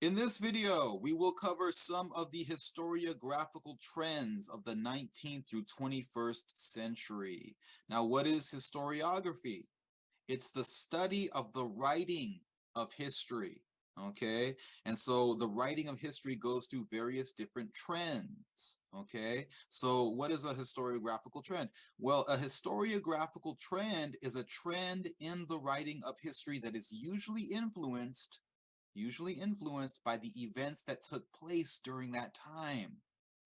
In this video, we will cover some of the historiographical trends of the 19th through 21st century. Now, what is historiography? It's the study of the writing of history, okay? And so the writing of history goes through various different trends, okay? So what is a historiographical trend? Well, a historiographical trend is a trend in the writing of history that is usually influenced by the events that took place during that time,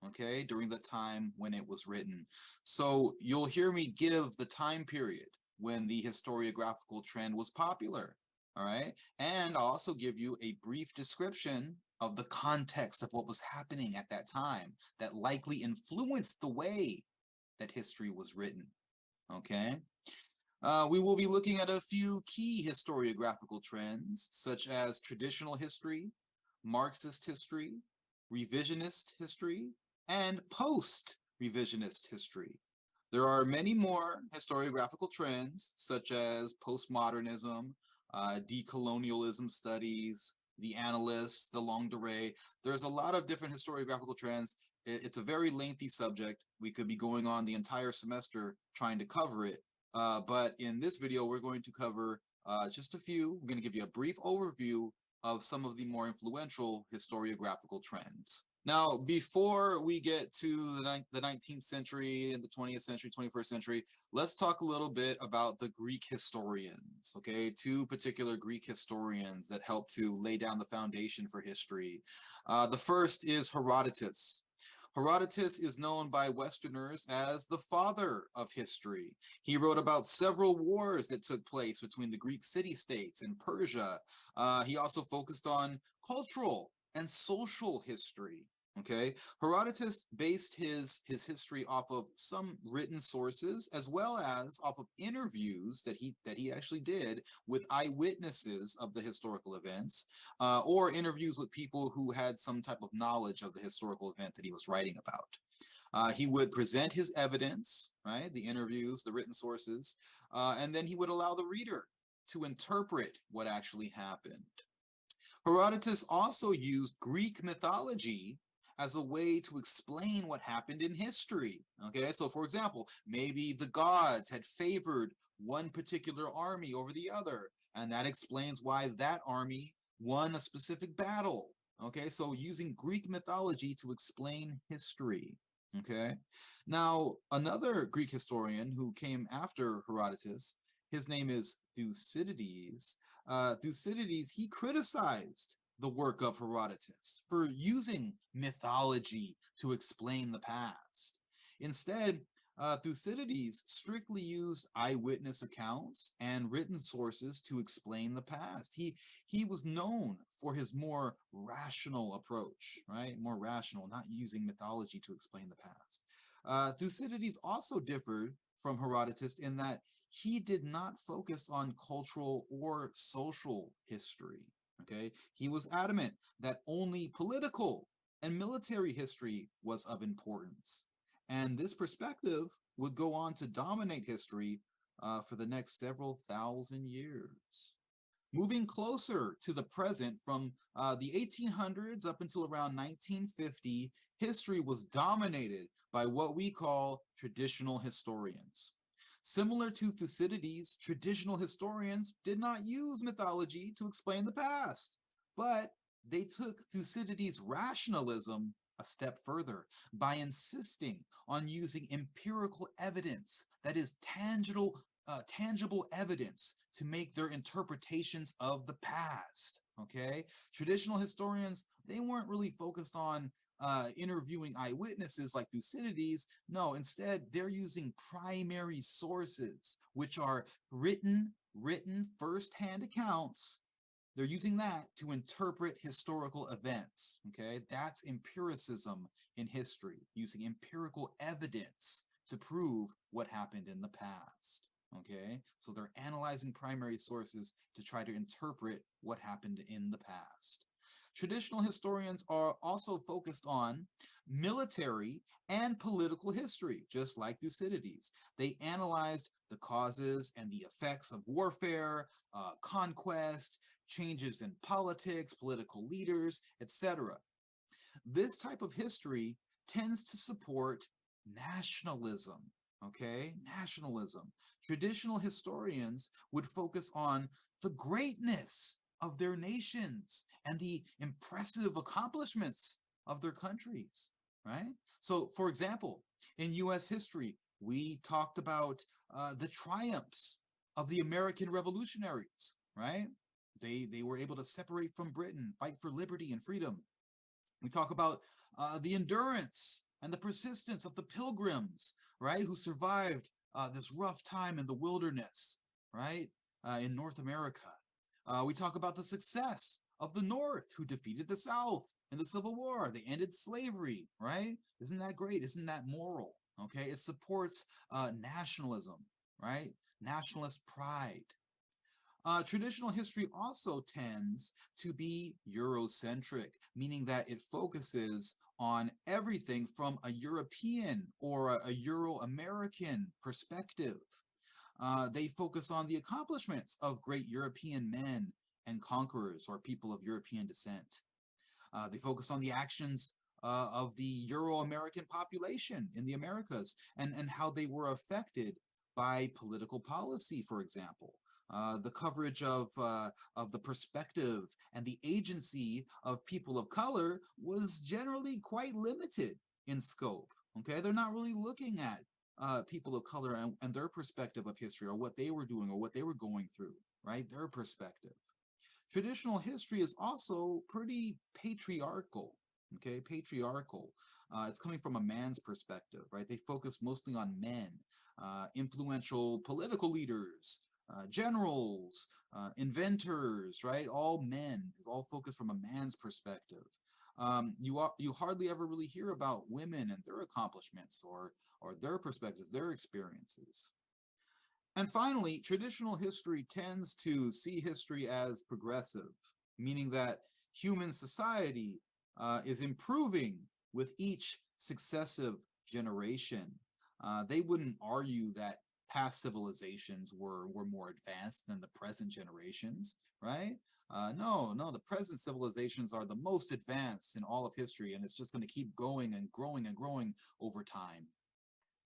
okay, during the time when it was written. So you'll hear me give the time period when the historiographical trend was popular, all right? And I'll also give you a brief description of the context of what was happening at that time that likely influenced the way that history was written, okay? We will be looking at a few key historiographical trends, such as traditional history, Marxist history, revisionist history, and post-revisionist history. There are many more historiographical trends, such as postmodernism, decolonialism studies, the analysts, the longue durée. There's a lot of different historiographical trends. It's a very lengthy subject. We could be going on the entire semester trying to cover it. But in this video, we're going to cover just a few. We're going to give you a brief overview of some of the more influential historiographical trends. Now, before we get to the 19th century and the 20th century, 21st century, let's talk a little bit about the Greek historians, okay? Two particular Greek historians that help to lay down the foundation for history. The first is Herodotus. Herodotus is known by Westerners as the father of history. He wrote about several wars that took place between the Greek city-states and Persia. He also focused on cultural and social history. Okay, Herodotus based his history off of some written sources as well as off of interviews that he actually did with eyewitnesses of the historical events, or interviews with people who had some type of knowledge of the historical event that he was writing about. He would present his evidence, right, the interviews, the written sources, and then he would allow the reader to interpret what actually happened. Herodotus also used Greek mythology as a way to explain what happened in history. Okay, so for example, maybe the gods had favored one particular army over the other, and that explains why that army won a specific battle. Okay, so using Greek mythology to explain history. Okay, now another Greek historian who came after Herodotus, his name is Thucydides. Thucydides, he criticized the work of Herodotus for using mythology to explain the past. Instead, Thucydides strictly used eyewitness accounts and written sources to explain the past. He was known for his more rational approach, right? More rational, not using mythology to explain the past. Thucydides also differed from Herodotus in that he did not focus on cultural or social history. Okay, he was adamant that only political and military history was of importance. And this perspective would go on to dominate history for the next several thousand years. Moving closer to the present, from the 1800s up until around 1950, history was dominated by what we call traditional historians. Similar to Thucydides, traditional historians did not use mythology to explain the past, but they took Thucydides' rationalism a step further by insisting on using empirical evidence, that is, tangible evidence, to make their interpretations of the past. Okay, traditional historians, they weren't really focused on interviewing eyewitnesses like Thucydides. No, instead they're using primary sources, which are written first-hand accounts. They're using that to interpret historical events. Okay, that's empiricism in history, using empirical evidence to prove what happened in the past. Okay, so they're analyzing primary sources to try to interpret what happened in the past. Traditional historians are also focused on military and political history, just like Thucydides. They analyzed the causes and the effects of warfare, conquest, changes in politics, political leaders, etc. This type of history tends to support nationalism. Okay, nationalism. Traditional historians would focus on the greatness of their nations and the impressive accomplishments of their countries, right? So, for example, in US history, we talked about the triumphs of the American revolutionaries, right? They were able to separate from Britain, fight for liberty and freedom. We talk about the endurance and the persistence of the pilgrims, right, who survived this rough time in the wilderness, right, in North America. We talk about the success of the North, who defeated the South in the Civil War. They ended slavery, right? Isn't that great? Isn't that moral? Okay, it supports nationalism, right? Nationalist pride. Traditional history also tends to be Eurocentric, meaning that it focuses on everything from a European or a Euro-American perspective. They focus on the accomplishments of great European men and conquerors or people of European descent. They focus on the actions of the Euro-American population in the Americas and how they were affected by political policy, for example. The coverage of the perspective and the agency of people of color was generally quite limited in scope. Okay, they're not really looking at people of color and their perspective of history or what they were doing or what they were going through, right? Their perspective. Traditional history is also pretty patriarchal, okay? Patriarchal. It's coming from a man's perspective, right? They focus mostly on men, influential political leaders, generals, inventors, right? All men. It's all focused from a man's perspective. You hardly ever really hear about women and their accomplishments or their perspectives, their experiences. And finally, traditional history tends to see history as progressive, meaning that human society is improving with each successive generation. They wouldn't argue that past civilizations were more advanced than the present generations, right? No, the present civilizations are the most advanced in all of history, and it's just going to keep going and growing and growing over time.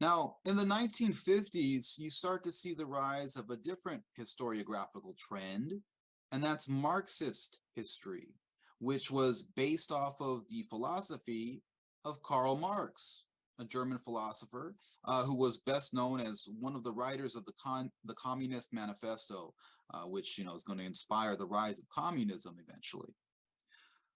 Now, in the 1950s, you start to see the rise of a different historiographical trend, and that's Marxist history, which was based off of the philosophy of Karl Marx, a German philosopher who was best known as one of the writers of the Communist Manifesto, which is going to inspire the rise of communism eventually.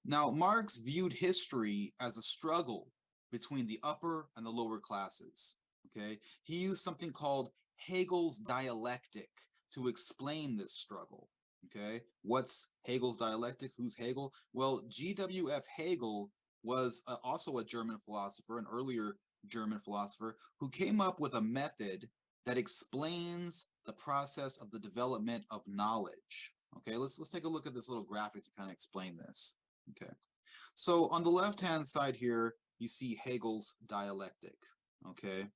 Now, Marx viewed history as a struggle between the upper and the lower classes. Okay, he used something called Hegel's dialectic to explain this struggle. Okay, what's Hegel's dialectic? Who's Hegel? Well, G.W.F. Hegel was also a German philosopher, an earlier German philosopher, who came up with a method that explains the process of the development of knowledge. Okay, let's take a look at this little graphic to kind of explain this. Okay, so on the left-hand side here, you see Hegel's dialectic. Okay,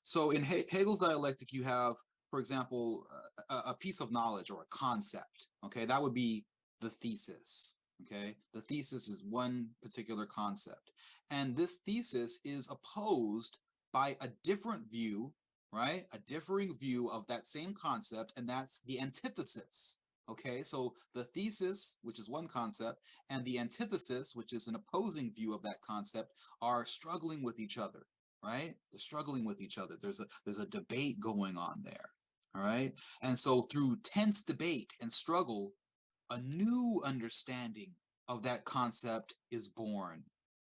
so in Hegel's dialectic, you have, for example, a piece of knowledge or a concept. Okay, that would be the thesis. Okay, the thesis is one particular concept, and this thesis is opposed by a different view, right? A differing view of that same concept, and that's the antithesis. Okay, so the thesis, which is one concept, and the antithesis, which is an opposing view of that concept, are struggling with each other, right? They're struggling with each other. There's a debate going on there, all right? And so through tense debate and struggle, a new understanding of that concept is born,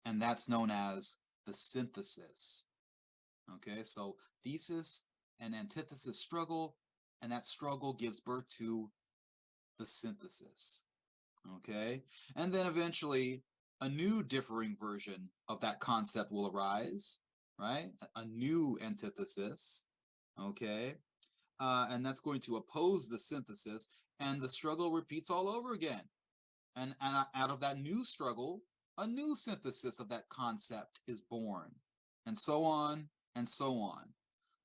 and that's known as the synthesis. Okay, so thesis and antithesis struggle, and that struggle gives birth to the synthesis. Okay, and then eventually a new differing version of that concept will arise, right? A new antithesis. Okay, and that's going to oppose the synthesis, and the struggle repeats all over again. And out of that new struggle, a new synthesis of that concept is born, and so on and so on.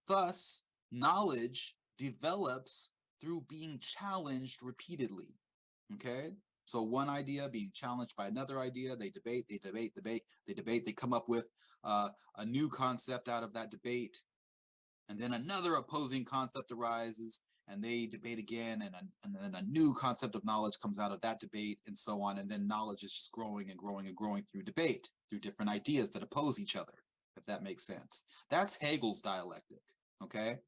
Thus, knowledge develops through being challenged repeatedly. Okay, So one idea being challenged by another idea, they debate, they come up with a new concept out of that debate, and then another opposing concept arises, and they debate again, and then a new concept of knowledge comes out of that debate, and so on, and then knowledge is just growing and growing and growing through debate, through different ideas that oppose each other, if that makes sense. That's Hegel's dialectic, okay?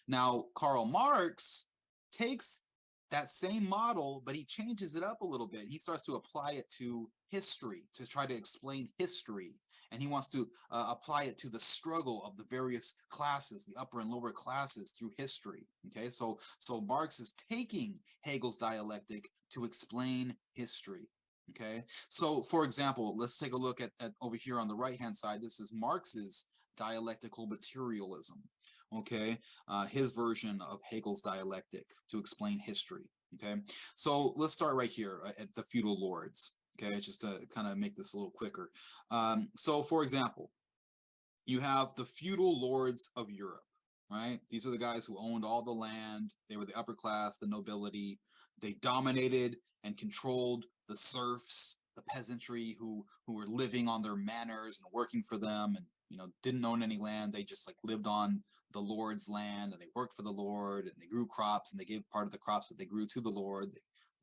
Now, Karl Marx takes that same model, but he changes it up a little bit. He starts to apply it to history, to try to explain history, and he wants to apply it to the struggle of the various classes, the upper and lower classes through history. Okay, so Marx is taking Hegel's dialectic to explain history. Okay, so for example, let's take a look at over here on the right hand side. This is Marx's dialectical materialism. Okay, his version of Hegel's dialectic to explain history. Okay, so let's start right here at the feudal lords. Okay, just to kind of make this a little quicker. So, for example, you have the feudal lords of Europe, right? These are the guys who owned all the land. They were the upper class, the nobility. They dominated and controlled the serfs, the peasantry who were living on their manors and working for them, and didn't own any land. They just like lived on the lord's land, and they worked for the lord, and they grew crops, and they gave part of the crops that they grew to the lord.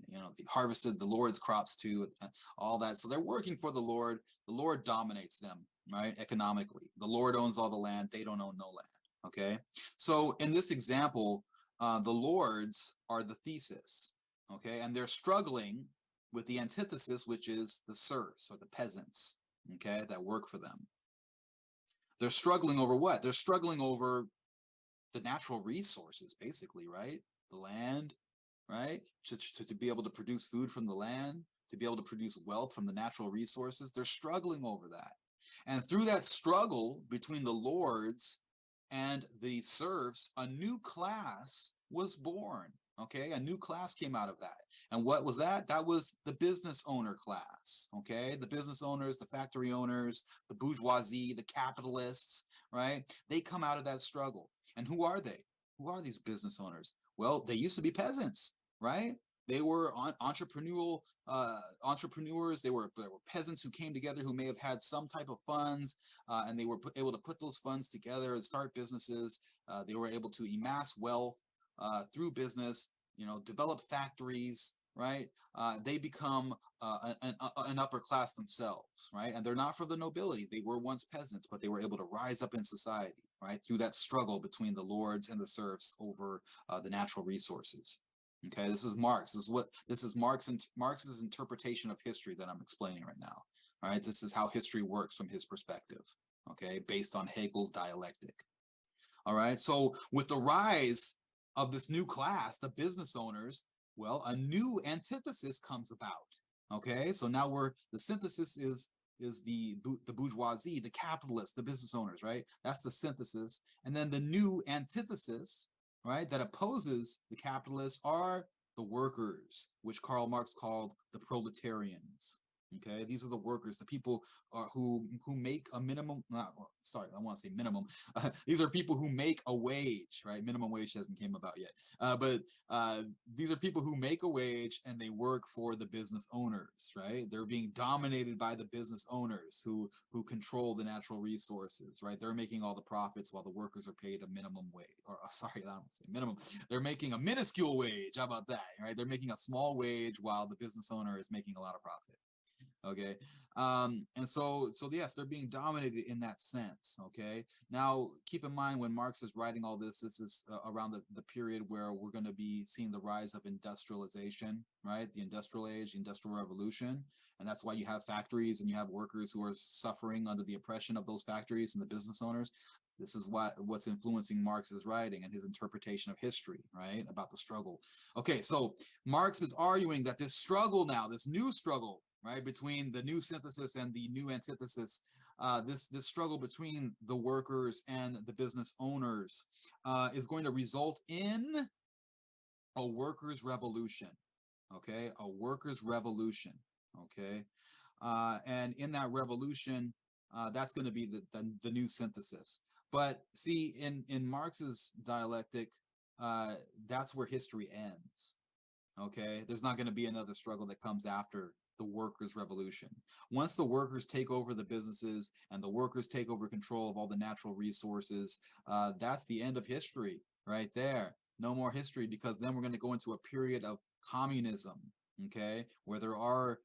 They harvested the lord's crops too, all that. So they're working for the lord. The lord dominates them, right? Economically, the lord owns all the land. They don't own no land. Okay, so in this example, the lords are the thesis. Okay, and they're struggling with the antithesis, which is the serfs or the peasants. Okay, that work for them. They're struggling over what? They're struggling over the natural resources, basically, right? The land, right? To be able to produce food from the land, to be able to produce wealth from the natural resources. They're struggling over that. And through that struggle between the lords and the serfs, a new class was born. Okay, a new class came out of that. And what was that? That was the business owner class. Okay, the business owners, the factory owners, the bourgeoisie, the capitalists, right? They come out of that struggle. And who are they? Who are these business owners? Well, they used to be peasants, right? They were entrepreneurial entrepreneurs. They were peasants who came together, who may have had some type of funds, and they were able to put those funds together and start businesses. They were able to amass wealth through business, develop factories, right? They become an upper class themselves, right? And they're not for the nobility. They were once peasants, but they were able to rise up in society, right? Through that struggle between the lords and the serfs over the natural resources. Okay, this is Marx. This is Marx's interpretation of history that I'm explaining right now. All right, this is how history works from his perspective. Okay, based on Hegel's dialectic. All right, so with the rise of this new class, the business owners, well, a new antithesis comes about. Okay, so now the synthesis is the bourgeoisie, the capitalists, the business owners, right? That's the synthesis. And then the new antithesis, right, that opposes the capitalists are the workers, which Karl Marx called the proletarians. Okay, these are the workers, the people who make a minimum. Sorry, I want to say minimum. These are people who make a wage, right? Minimum wage hasn't came about yet, but these are people who make a wage and they work for the business owners, right? They're being dominated by the business owners who control the natural resources, right? They're making all the profits while the workers are paid a minimum wage. Or sorry, I don't say minimum. They're making a minuscule wage. How about that, right? They're making a small wage while the business owner is making a lot of profit. Okay, and so yes, they're being dominated in that sense. Okay, now keep in mind when Marx is writing all this is around the period where we're going to be seeing the rise of industrialization, right? The industrial age, the industrial revolution, and that's why you have factories and you have workers who are suffering under the oppression of those factories and the business owners. This is what's influencing Marx's writing and his interpretation of history, right? About the struggle. Okay, so Marx is arguing that this struggle now, this new struggle, right, between the new synthesis and the new antithesis, this struggle between the workers and the business owners is going to result in a workers' revolution. Okay, a workers' revolution. Okay, and in that revolution, that's going to be the new synthesis. But see, in Marx's dialectic, that's where history ends. Okay, there's not going to be another struggle that comes after the workers' revolution. Once the workers take over the businesses and the workers take over control of all the natural resources, that's the end of history right there. No more history, because then we're going to go into a period of communism. Okay, where there are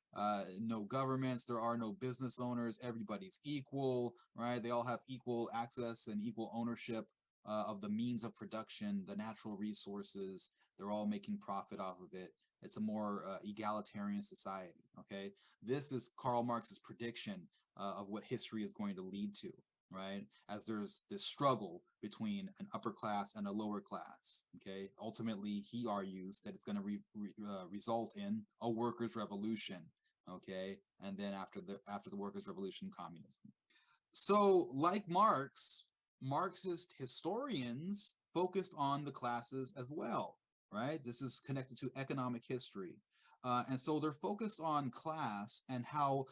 no governments, there are no business owners, everybody's equal, right? They all have equal access and equal ownership of the means of production, the natural resources. They're all making profit off of it. It's a more egalitarian society. Okay, this is Karl Marx's prediction of what history is going to lead to. Right, as there's this struggle between an upper class and a lower class. Okay, ultimately he argues that it's going to result in a workers' revolution. Okay, and then after the workers' revolution, communism. So, like Marx, Marxist historians focused on the classes as well, right? This is connected to economic history. And so they're focused on class and how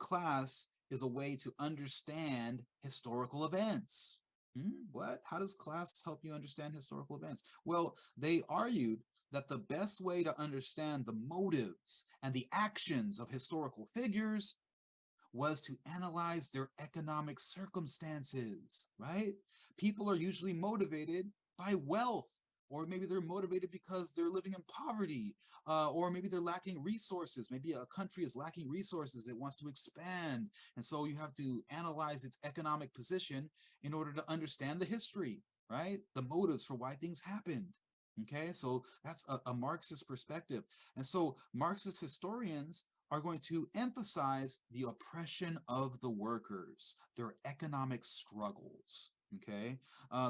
class is a way to understand historical events. What? How does class help you understand historical events? Well, they argued that the best way to understand the motives and the actions of historical figures was to analyze their economic circumstances, right? People are usually motivated by wealth, or maybe they're motivated because they're living in poverty, or maybe they're lacking resources. Maybe a country is lacking resources, it wants to expand. And so you have to analyze its economic position in order to understand the history, right? The motives for why things happened. Okay, so that's a Marxist perspective. And so Marxist historians are going to emphasize the oppression of the workers, their economic struggles. Okay,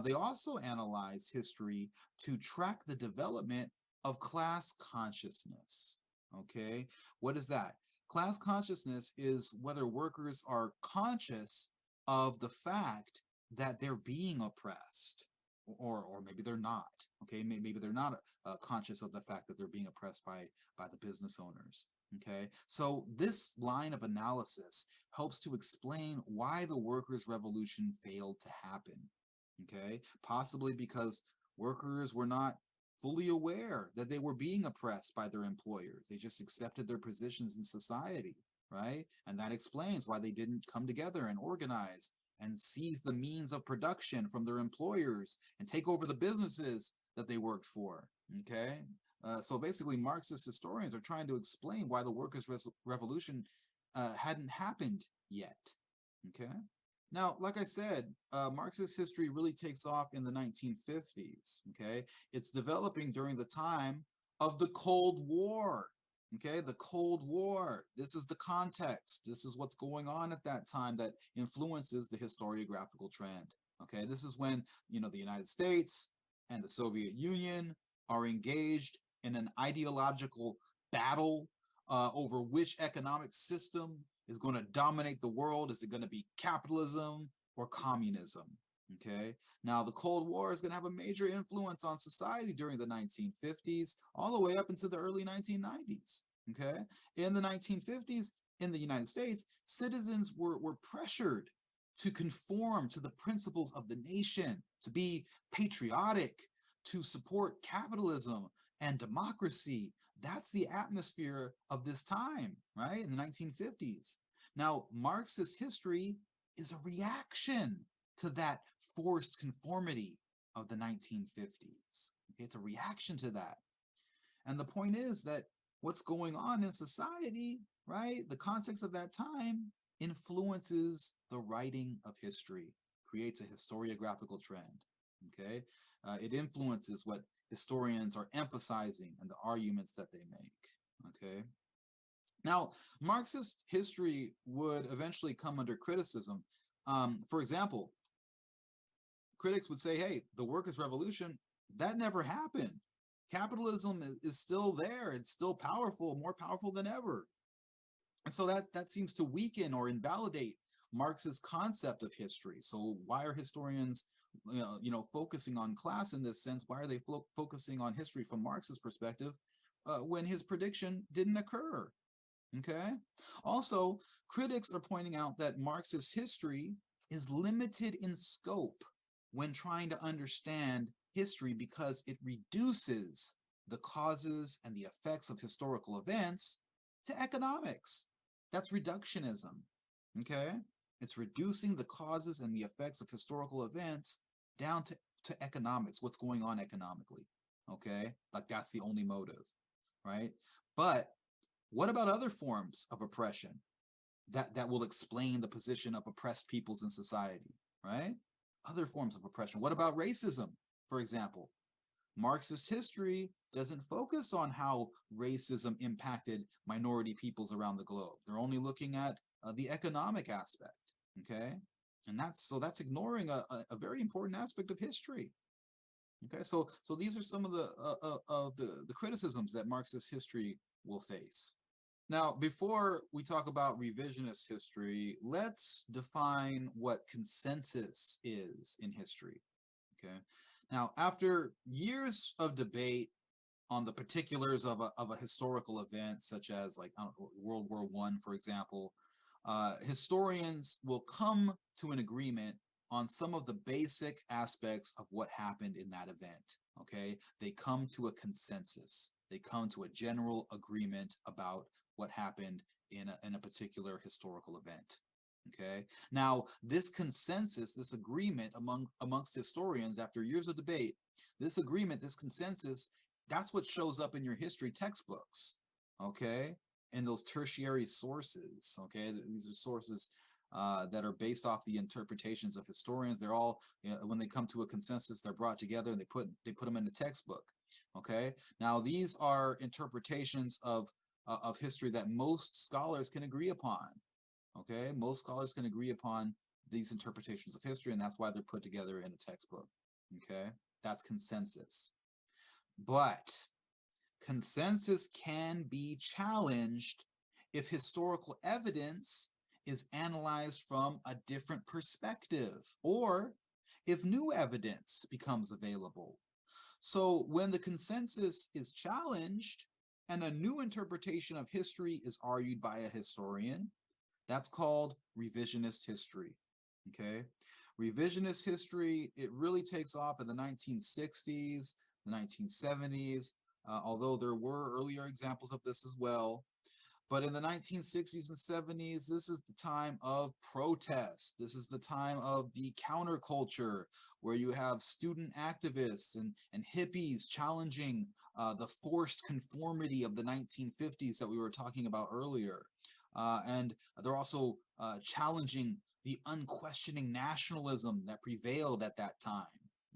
they also analyze history to track the development of class consciousness. Okay, what is that? Class consciousness is whether workers are conscious of the fact that they're being oppressed, or maybe they're not. Okay, maybe they're not conscious of the fact that they're being oppressed by the business owners. Okay, so this line of analysis helps to explain why the workers' revolution failed to happen. Okay, possibly because workers were not fully aware that they were being oppressed by their employers. They just accepted their positions in society, right? And that explains why they didn't come together and organize and seize the means of production from their employers and take over the businesses that they worked for. Okay, so basically, Marxist historians are trying to explain why the workers' revolution hadn't happened yet. Okay. Now, like I said, Marxist history really takes off in the 1950s. Okay, it's developing during the time of the Cold War. Okay, the Cold War. This is the context. This is what's going on at that time that influences the historiographical trend. Okay, this is when, the United States and the Soviet Union are engaged in an ideological battle over which economic system is going to dominate the world. Is it going to be capitalism or communism? Okay. Now, the Cold War is going to have a major influence on society during the 1950s, all the way up into the early 1990s. Okay. In the 1950s, in the United States, citizens were pressured to conform to the principles of the nation, to be patriotic, to support capitalism and democracy. That's the atmosphere of this time, right? In the 1950s. Now, Marxist history is a reaction to that forced conformity of the 1950s. Okay, it's a reaction to that. And the point is that what's going on in society, right? The context of that time influences the writing of history, creates a historiographical trend. Okay, it influences what historians are emphasizing and the arguments that they make. Okay. Now, Marxist history would eventually come under criticism. For example, critics would say, hey, the workers' revolution, that never happened. Capitalism is still there. It's still powerful, more powerful than ever. And so that seems to weaken or invalidate Marx's concept of history. So why are historians focusing on class in this sense? Why are they focusing on history from Marx's perspective when his prediction didn't occur? Okay. Also, critics are pointing out that Marxist history is limited in scope when trying to understand history because it reduces the causes and the effects of historical events to economics. That's reductionism. Okay? It's reducing the causes and the effects of historical events down to economics, what's going on economically. Okay? Like that's the only motive, right? But what about other forms of oppression that will explain the position of oppressed peoples in society, right? Other forms of oppression. What about racism, for example? Marxist history doesn't focus on how racism impacted minority peoples around the globe. They're only looking at the economic aspect, okay? And that's ignoring a very important aspect of history. Okay, so these are some of the criticisms that Marxist history will face. Now, before we talk about revisionist history, let's define what consensus is in history. Okay. Now, after years of debate on the particulars of a historical event, such as like I don't know, World War One, for example, historians will come to an agreement on some of the basic aspects of what happened in that event. Okay, they come to a consensus. They come to a general agreement about what happened in a particular historical event. Okay. Now, this consensus, this agreement amongst historians after years of debate, this agreement, this consensus, that's what shows up in your history textbooks. Okay. And those tertiary sources. Okay. These are sources that are based off the interpretations of historians. They're all, you know, when they come to a consensus, they're brought together and they put them in the textbook. Okay. Now, these are interpretations of history that most scholars can agree upon. Okay, most scholars can agree upon these interpretations of history, and that's why they're put together in a textbook. Okay, that's consensus. But consensus can be challenged if historical evidence is analyzed from a different perspective or if new evidence becomes available. So when the consensus is challenged and a new interpretation of history is argued by a historian, that's called revisionist history. Okay. Revisionist history, it really takes off in the 1960s, the 1970s, although there were earlier examples of this as well. But in the 1960s and 70s, this is the time of protest. This is the time of the counterculture, where you have student activists and hippies challenging the forced conformity of the 1950s that we were talking about earlier. And they're also challenging the unquestioning nationalism that prevailed at that time.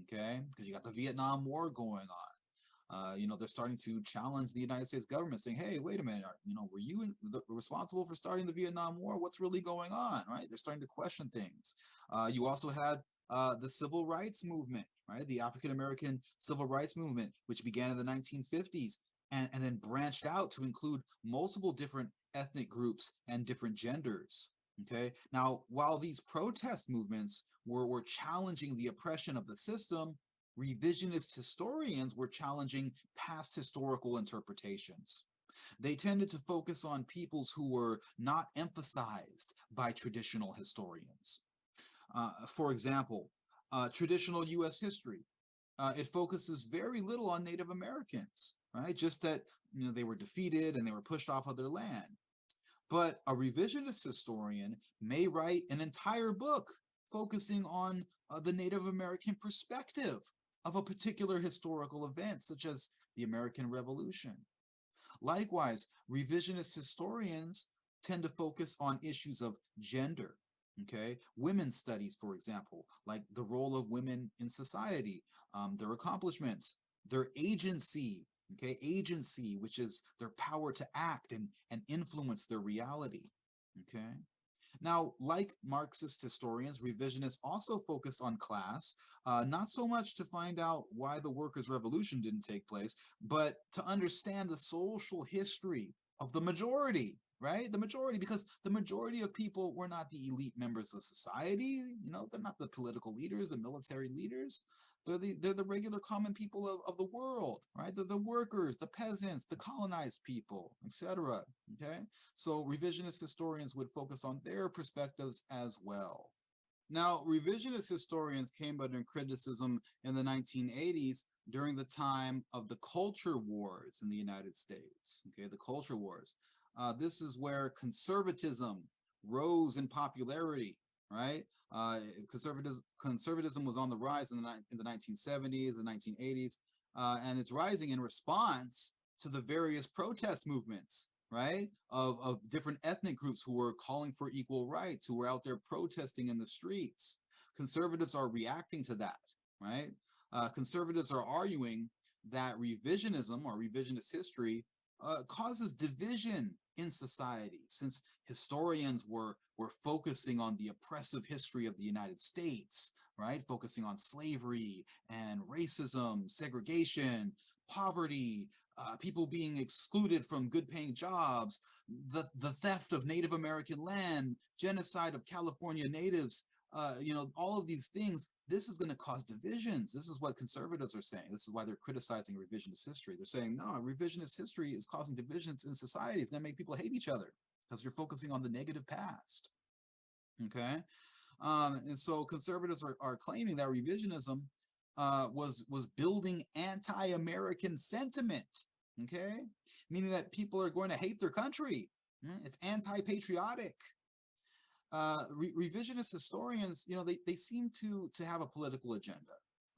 Okay, because you got the Vietnam War going on. You know, they're starting to challenge the United States government, saying, "Hey, wait a minute, you know, were you responsible for starting the Vietnam War? What's really going on?" Right? They're starting to question things. You also had the civil rights movement, right? The African American civil rights movement, which began in the 1950s and then branched out to include multiple different ethnic groups and different genders. Okay. Now, while these protest movements were challenging the oppression of the system, revisionist historians were challenging past historical interpretations. They tended to focus on peoples who were not emphasized by traditional historians. For example, traditional US history, it focuses very little on Native Americans, right? Just that, you know, they were defeated and they were pushed off of their land. But a revisionist historian may write an entire book focusing on the Native American perspective of a particular historical event, such as the American Revolution. Likewise, revisionist historians tend to focus on issues of gender, okay? Women's studies, for example, like the role of women in society, their accomplishments, their agency, okay? Agency, which is their power to act and influence their reality, okay? Now, like Marxist historians, revisionists also focused on class, not so much to find out why the workers' revolution didn't take place, but to understand the social history of the majority, right? The majority, because the majority of people were not the elite members of society. You know, they're not the political leaders, the military leaders. They're the regular common people of the world, right? They're the workers, the peasants, the colonized people, etc. Okay, so revisionist historians would focus on their perspectives as well. Now, revisionist historians came under criticism in the 1980s during the time of the culture wars in the United States. Okay, the culture wars. This is where conservatism rose in popularity, right? Conservatism was on the rise in the 1970s, the 1980s, and it's rising in response to the various protest movements, right? Of different ethnic groups who were calling for equal rights, who were out there protesting in the streets. Conservatives are reacting to that, right? Conservatives are arguing that revisionism or revisionist history causes division in society, since historians were focusing on the oppressive history of the United States, right? Focusing on slavery and racism, segregation, poverty, people being excluded from good-paying jobs, the theft of Native American land, genocide of California natives, all of these things. This is going to cause divisions. This is what conservatives are saying. This is why they're criticizing revisionist history. They're saying, no, revisionist history is causing divisions in society. It's going to make people hate each other because you're focusing on the negative past. Okay. And so conservatives are claiming that revisionism was building anti-American sentiment. Okay. Meaning that people are going to hate their country. It's anti-patriotic. Revisionist historians, they seem to have a political agenda.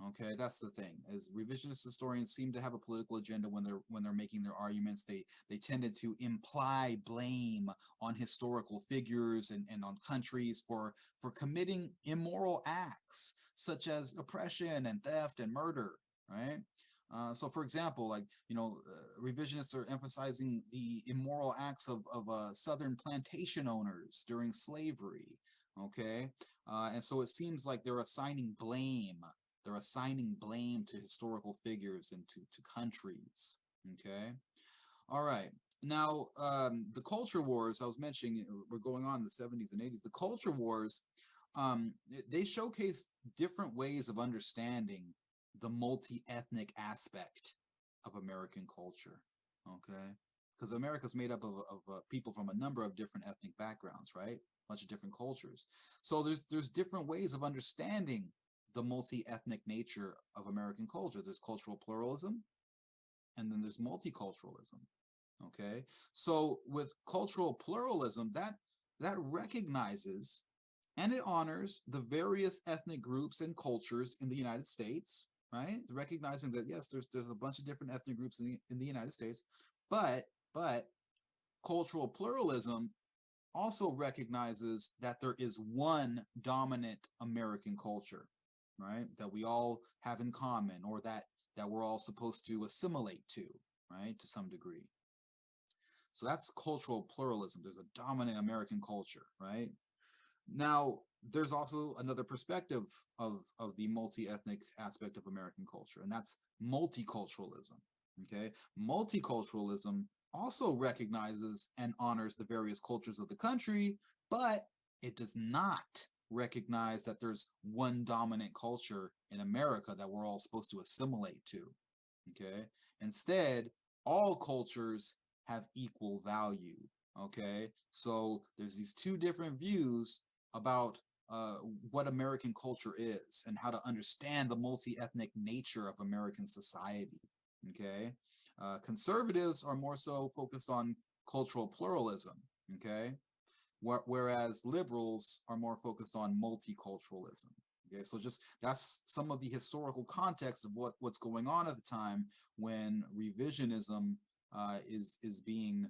Okay, that's the thing. As revisionist historians seem to have a political agenda when they're making their arguments. They tended to imply blame on historical figures and on countries for committing immoral acts such as oppression and theft and murder. Right. So, for example, revisionists are emphasizing the immoral acts of Southern plantation owners during slavery. Okay, and so it seems like they're assigning blame. They're assigning blame to historical figures and to countries. Okay, all right. Now, the culture wars I was mentioning were going on in the 70s and 80s. The culture wars, they showcase different ways of understanding the multi-ethnic aspect of American culture. Okay, because America's made up of people from a number of different ethnic backgrounds, right? A bunch of different cultures. So there's different ways of understanding the multi-ethnic nature of American culture. There's cultural pluralism, and then there's multiculturalism. Okay, so with cultural pluralism, that recognizes and it honors the various ethnic groups and cultures in the United States, right? Recognizing that yes, there's a bunch of different ethnic groups in the United States, but cultural pluralism also recognizes that there is one dominant American culture, right? That we all have in common, or that we're all supposed to assimilate to, right? To some degree. So that's cultural pluralism. There's a dominant American culture, right? Now, there's also another perspective of the multi-ethnic aspect of American culture, and that's multiculturalism. Okay, multiculturalism also recognizes and honors the various cultures of the country, but it does not recognize that there's one dominant culture in America that we're all supposed to assimilate to. Okay, instead, all cultures have equal value. Okay, so there's these two different views about what American culture is and how to understand the multi-ethnic nature of American society. Okay, conservatives are more so focused on cultural pluralism. Okay, whereas liberals are more focused on multiculturalism. Okay, so just that's some of the historical context of what's going on at the time when revisionism is being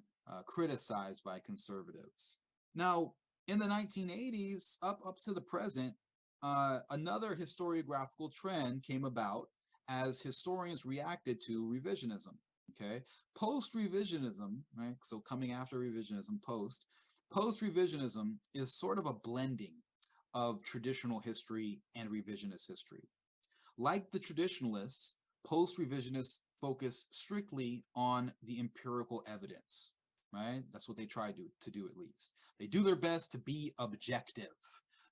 criticized by conservatives. Now, in the 1980s, up to the present, another historiographical trend came about as historians reacted to revisionism. Okay, post-revisionism, right? So coming after revisionism, post-revisionism is sort of a blending of traditional history and revisionist history. Like the traditionalists, post-revisionists focus strictly on the empirical evidence, right? That's what they try to do at least. They do their best to be objective,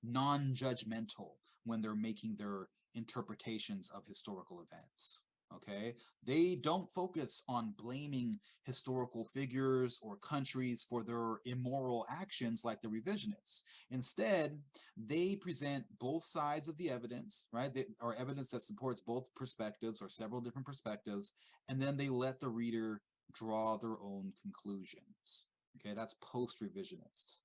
non-judgmental when they're making their interpretations of historical events. Okay, they don't focus on blaming historical figures or countries for their immoral actions like the revisionists. Instead, they present both sides of the evidence, right? Or evidence that supports both perspectives or several different perspectives, and then they let the reader draw their own conclusions. Okay, that's post-revisionist.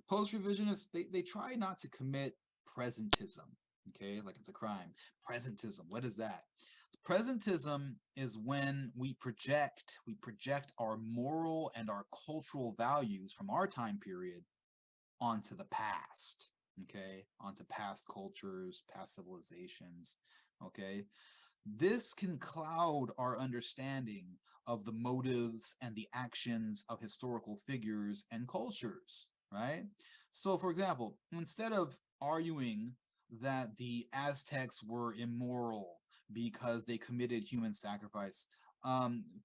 Post-revisionists, they try not to commit presentism, okay, like it's a crime. Presentism, what is that? Presentism is when we project our moral and our cultural values from our time period onto the past, okay, onto past cultures, past civilizations, okay. This can cloud our understanding of the motives and the actions of historical figures and cultures, right? So, for example, instead of arguing that the Aztecs were immoral because they committed human sacrifice,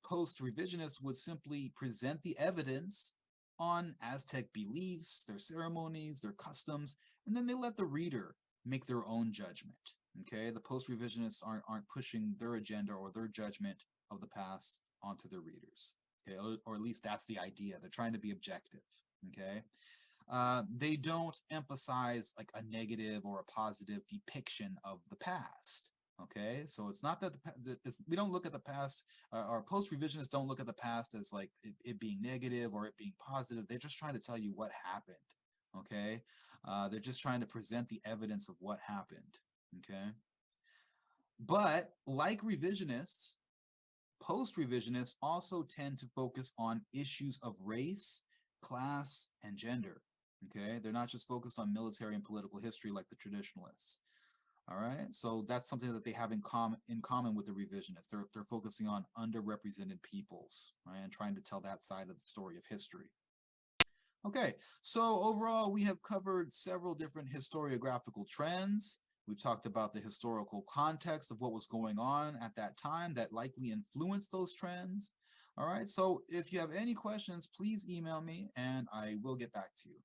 post revisionists would simply present the evidence on Aztec beliefs, their ceremonies, their customs, and then they let the reader make their own judgment. Okay, the post revisionists aren't pushing their agenda or their judgment of the past onto their readers. Okay, or at least that's the idea. They're trying to be objective. Okay, they don't emphasize like a negative or a positive depiction of the past. Okay, so it's not that we don't look at the past. Our post revisionists don't look at the past as like it being negative or it being positive. They're just trying to tell you what happened. Okay, they're just trying to present the evidence of what happened. Okay, but like revisionists, post revisionists also tend to focus on issues of race, class, and gender. Okay, they're not just focused on military and political history like the traditionalists. All right, so that's something that they have in common with the revisionists. They're focusing on underrepresented peoples, right, and trying to tell that side of the story of history. Okay, so overall, we have covered several different historiographical trends. We've talked about the historical context of what was going on at that time that likely influenced those trends. All right, so if you have any questions, please email me and I will get back to you.